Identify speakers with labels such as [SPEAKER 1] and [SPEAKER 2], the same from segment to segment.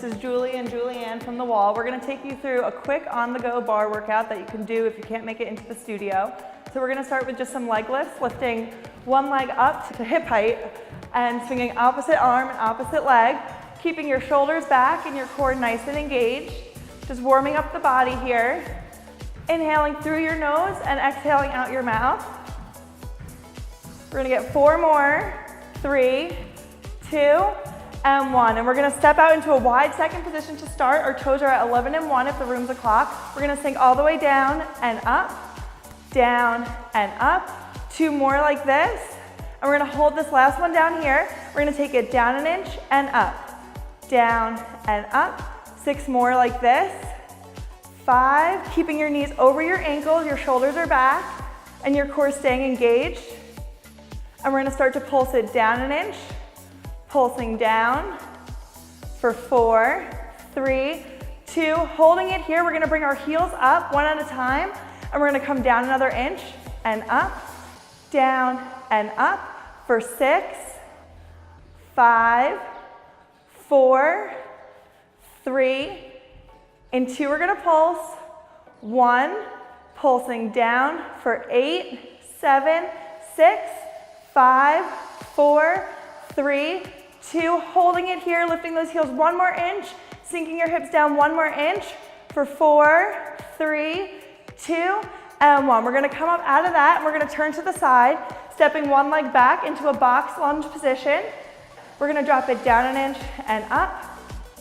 [SPEAKER 1] This is Julie and Julianne from The Wall. We're going to take you through a quick on-the-go bar workout that you can do if you can't make it into the studio. So we're going to start with just some leg lifts, lifting one leg up to hip height and swinging opposite arm and opposite leg, keeping your shoulders back and your core nice and engaged. Just warming up the body here. Inhaling through your nose and exhaling out your mouth. We're going to get 4 more. 3, 2, and 1. And we're going to step out into a wide second position to start. Our toes are at 11 and 1 if the room's a clock. We're going to sink all the way down and up, down and up. 2 more like this. And we're going to hold this last one down here. We're going to take it down an inch and up, down and up. 6 more like this. 5, keeping your knees over your ankles, your shoulders are back, and your core staying engaged. And we're going to start to pulse it down an inch, pulsing down for 4, 3, 2, holding it here. We're going to bring our heels up one at a time, and we're going to come down another inch and up, down and up for 6, 5, 4, 3, and 2, we're going to pulse, 1, pulsing down for 8, 7, 6, 5, 4, 3, 2, holding it here, lifting those heels 1 more inch, sinking your hips down 1 more inch for 4, 3, 2, and 1. We're going to come up out of that, and we're going to turn to the side, stepping one leg back into a box lunge position. We're going to drop it down an inch and up,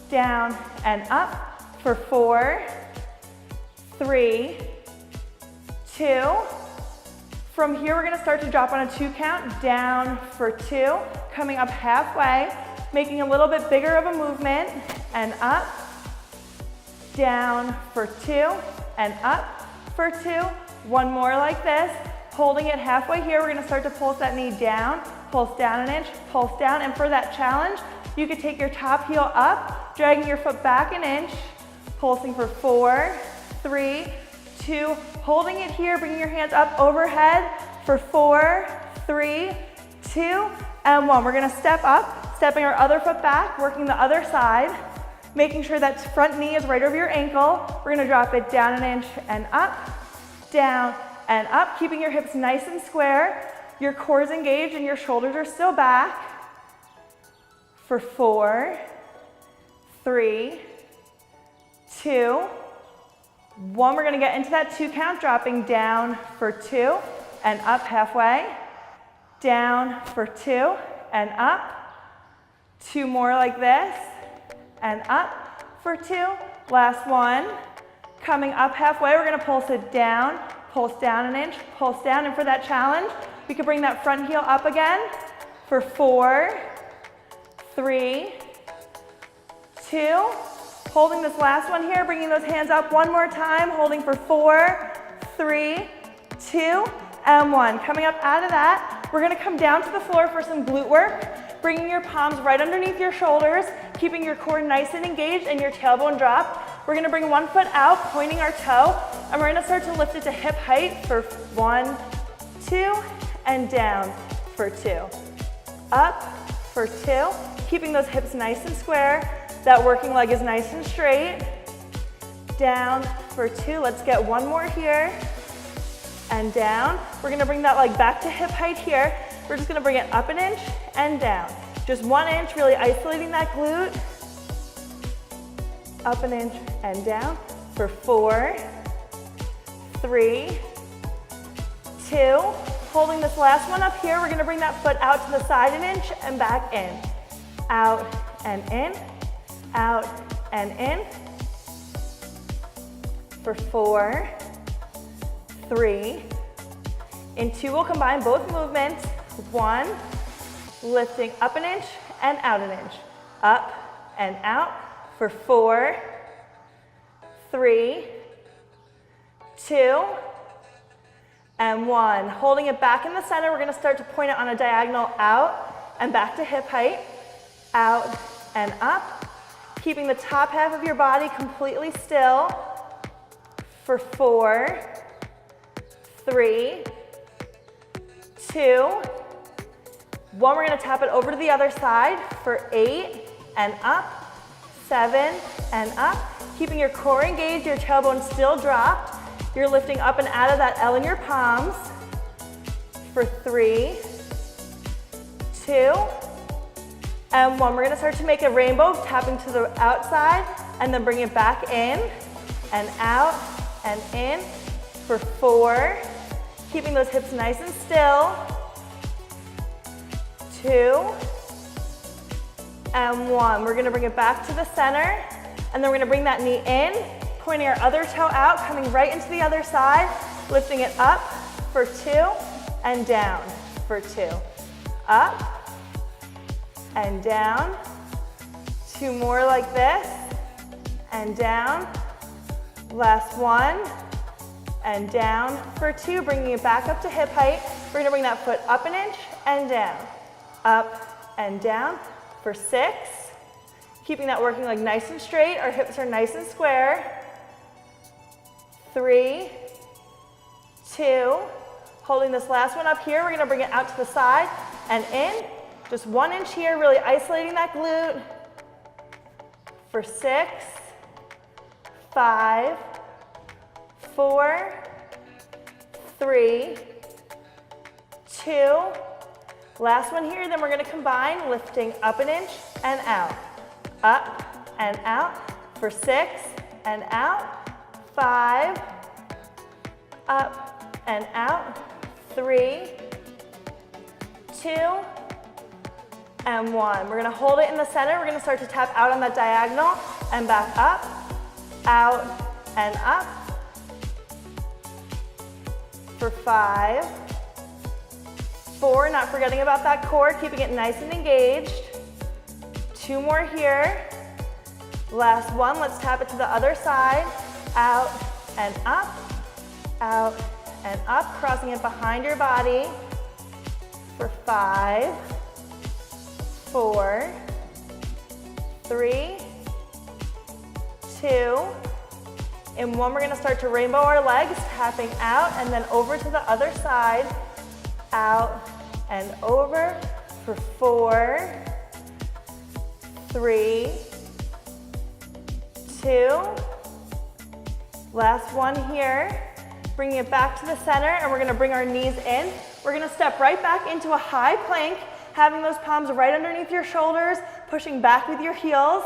[SPEAKER 1] down and up for 4, 3, 2, from here, we're going to start to drop on a 2 count, down for 2, coming up halfway, making a little bit bigger of a movement, and up, down for 2, and up for 2. 1 more like this, holding it halfway here. We're going to start to pulse that knee down, pulse down an inch, pulse down, and for that challenge, you could take your top heel up, dragging your foot back an inch, pulsing for 4, 3, 2, holding it here, bringing your hands up overhead for 4, 3, 2, and 1. We're going to step up, stepping our other foot back, working the other side, making sure that front knee is right over your ankle. We're going to drop it down an inch and up, down and up, keeping your hips nice and square. Your core is engaged and your shoulders are still back for 4, 3, 2, 1, we're going to get into that 2 count, dropping down for 2 and up halfway, down for 2 and up, 2 more like this, and up for 2, last one, coming up halfway, we're going to pulse down an inch, pulse down, and for that challenge, we can bring that front heel up again for 4, 3, 2, holding this last one here, bringing those hands up one more time, holding for 4, 3, 2, and 1. Coming up out of that, we're going to come down to the floor for some glute work, bringing your palms right underneath your shoulders, keeping your core nice and engaged and your tailbone drop. We're going to bring one foot out, pointing our toe, and we're going to start to lift it to hip height for 1, 2, and down for 2. Up for 2, keeping those hips nice and square. That working leg is nice and straight. Down for 2. Let's get 1 more here. And down. We're going to bring that leg back to hip height here. We're just going to bring it up an inch and down. Just 1 inch, really isolating that glute. Up an inch and down for 4, 3, 2. Holding this last one up here, we're going to bring that foot out to the side an inch and back in. Out and in. Out and in for 4, 3, and 2. We'll combine both movements. 1, lifting up an inch and out an inch. Up and out for 4, 3, 2, and 1. Holding it back in the center, we're going to start to point it on a diagonal out and back to hip height. Out and up. Keeping the top half of your body completely still for 4, 3, 2, 1. We're going to tap it over to the other side for 8 and up, 7, and up. Keeping your core engaged, your tailbone still dropped. You're lifting up and out of that L in your palms for 3, 2, and 1. We're gonna start to make a rainbow, tapping to the outside, and then bring it back in, and out, and in for 4. Keeping those hips nice and still. 2, and 1. We're gonna bring it back to the center, and then we're gonna bring that knee in, pointing our other toe out, coming right into the other side, lifting it up for 2, and down for 2. Up, and down. 2 more like this, and down. Last 1, and down for 2, bringing it back up to hip height. We're gonna bring that foot up an inch, and down. Up, and down for 6. Keeping that working leg nice and straight. Our hips are nice and square. 3, 2. Holding this last one up here. We're gonna bring it out to the side and in. Just 1 inch here, really isolating that glute. For 6, 5, 4, 3, 2. Last one here, then we're gonna combine, lifting up an inch and out. Up and out for 6 and out. 5, up and out. 3, 2, and 1. We're gonna hold it in the center. We're gonna start to tap out on that diagonal and back up, out and up for 5, 4, not forgetting about that core, keeping it nice and engaged. 2 more here. Last 1, let's tap it to the other side. Out and up, out and up, crossing it behind your body for 5, 4, 3, 2, and 1. We're gonna start to rainbow our legs, tapping out and then over to the other side, out and over for 4, 3, 2, last 1 here. Bringing it back to the center, and we're gonna bring our knees in. We're gonna step right back into a high plank, having those palms right underneath your shoulders, pushing back with your heels,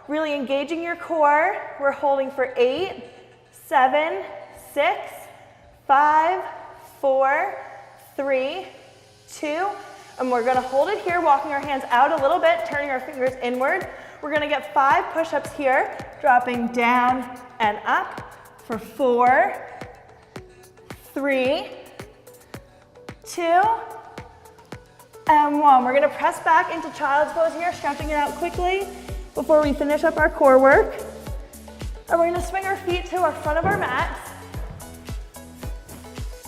[SPEAKER 1] really engaging your core. We're holding for 8, 7, 6, 5, 4, 3, 2, and we're gonna hold it here, walking our hands out a little bit, turning our fingers inward. We're gonna get 5 push-ups here, dropping down and up for 4, 3, 2, and 1. We're gonna press back into child's pose here, stretching it out quickly before we finish up our core work. And we're gonna swing our feet to our front of our mat.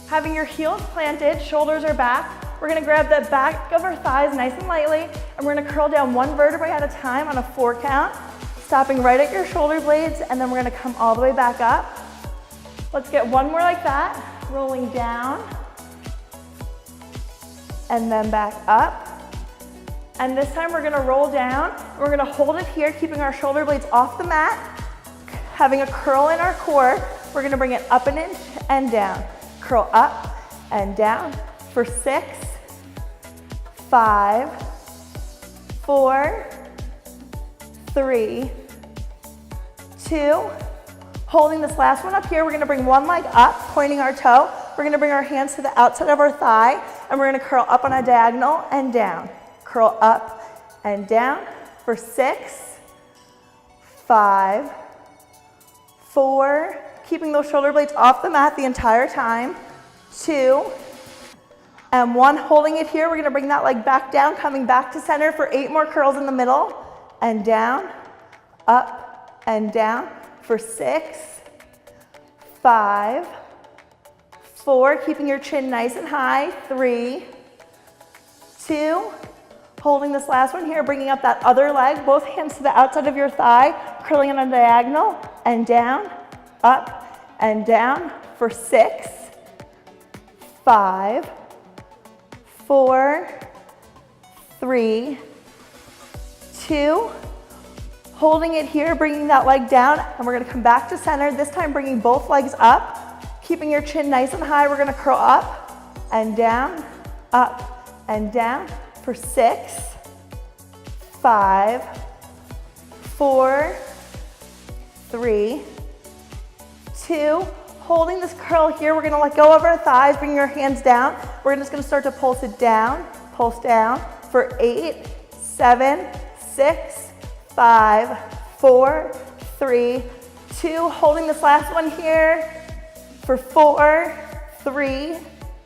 [SPEAKER 1] Having your heels planted, shoulders are back. We're gonna grab the back of our thighs nice and lightly, and we're gonna curl down 1 vertebrae at a time on a 4 count, stopping right at your shoulder blades, and then we're gonna come all the way back up. Let's get 1 more like that. Rolling down, and then back up. And this time we're gonna roll down. We're gonna hold it here, keeping our shoulder blades off the mat, having a curl in our core. We're gonna bring it up an inch and down. Curl up and down for 6, 5, 4, 3, 2, holding this last one up here. We're gonna bring 1 leg up, pointing our toe. We're gonna bring our hands to the outside of our thigh, and we're gonna curl up on a diagonal and down. Curl up and down for 6, 5, 4, keeping those shoulder blades off the mat the entire time. 2, and 1, holding it here. We're gonna bring that leg back down, coming back to center for 8 more curls in the middle, and down, up, and down for 6, 5, 4, keeping your chin nice and high, 3, 2, holding this last one here, bringing up that other leg, both hands to the outside of your thigh, curling on a diagonal, and down, up, and down for 6, 5, 4, 3, 2, Holding it here, bringing that leg down, and we're gonna come back to center, this time bringing both legs up, keeping your chin nice and high. We're gonna curl up and down for 6, 5, 4, 3, 2, holding this curl here. We're gonna let go of our thighs, bring your hands down. We're just gonna start to pulse it down, pulse down for 8, 7, 6, 5, 4, 3, 2, holding this last one here for 4, 3,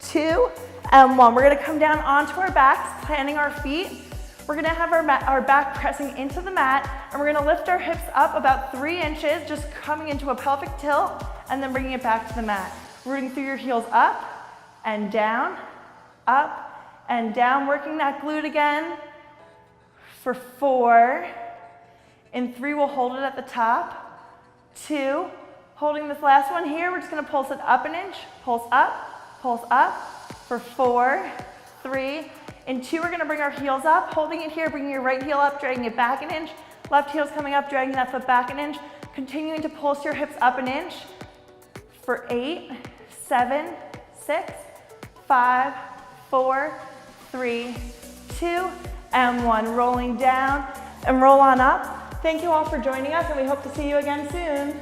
[SPEAKER 1] 2, and 1. We're gonna come down onto our backs, planting our feet. We're gonna have our back pressing into the mat, and we're gonna lift our hips up about 3 inches, just coming into a pelvic tilt, and then bringing it back to the mat. Rooting through your heels up and down, working that glute again for 4. In 3, we'll hold it at the top. 2, holding this last one here, we're just gonna pulse it up an inch, pulse up for 4, 3. In 2, we're gonna bring our heels up, holding it here, bringing your right heel up, dragging it back an inch. Left heel's coming up, dragging that foot back an inch. Continuing to pulse your hips up an inch for 8, 7, 6, 5, 4, 3, 2, and 1. Rolling down and roll on up. Thank you all for joining us, and we hope to see you again soon.